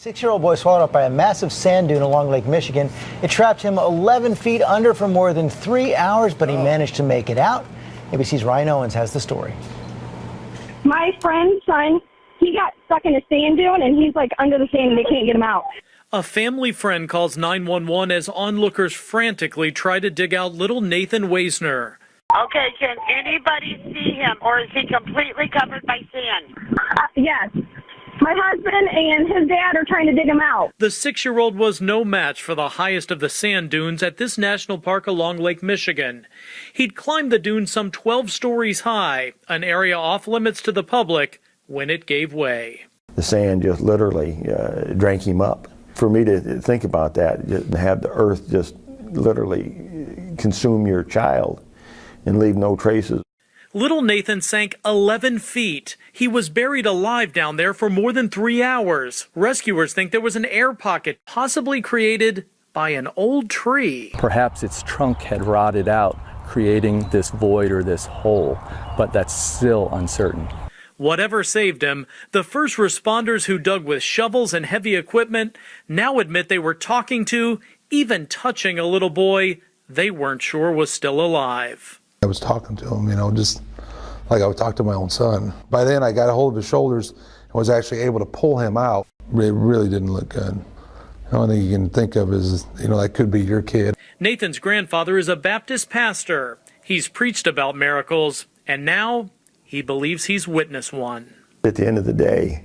6-year-old boy swallowed up by a massive sand dune along Lake Michigan. It trapped him 11 feet under for more than 3 hours, but he managed to make it out. ABC's Ryan Owens has the story. My friend's son, he got stuck in a sand dune, and he's like under the sand, and they can't get him out. A family friend calls 911 as onlookers frantically try to dig out little Nathan Woessner. Okay, can anybody see him, or is he completely covered by sand? Yes. My husband and his dad are trying to dig him out. The 6-year-old was no match for the highest of the sand dunes at this national park along Lake Michigan. He'd climbed the dune some 12 stories high, an area off limits to the public, when it gave way. The sand just literally drank him up. For me to think about that, just have the earth just literally consume your child and leave no traces. Little Nathan sank 11 feet. He was buried alive down there for more than 3 hours. Rescuers think there was an air pocket possibly created by an old tree. Perhaps its trunk had rotted out, creating this void or this hole, but that's still uncertain. Whatever saved him, the first responders who dug with shovels and heavy equipment now admit they were talking to, even touching a little boy they weren't sure was still alive. I was talking to him, just like I would talk to my own son. By then I got a hold of his shoulders and was actually able to pull him out. It really didn't look good. The only thing you can think of is, that could be your kid. Nathan's grandfather is a Baptist pastor. He's preached about miracles, and now he believes he's witnessed one. At the end of the day,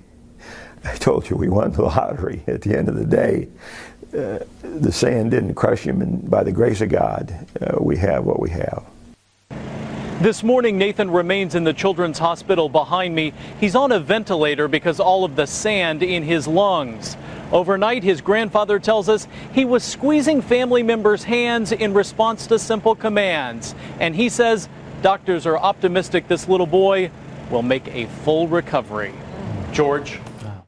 I told you we won the lottery. At the end of the day, the sand didn't crush him, and by the grace of God, we have what we have. This morning, Nathan remains in the Children's Hospital behind me. He's on a ventilator because all of the sand in his lungs. Overnight, his grandfather tells us he was squeezing family members' hands in response to simple commands. And he says doctors are optimistic this little boy will make a full recovery. George.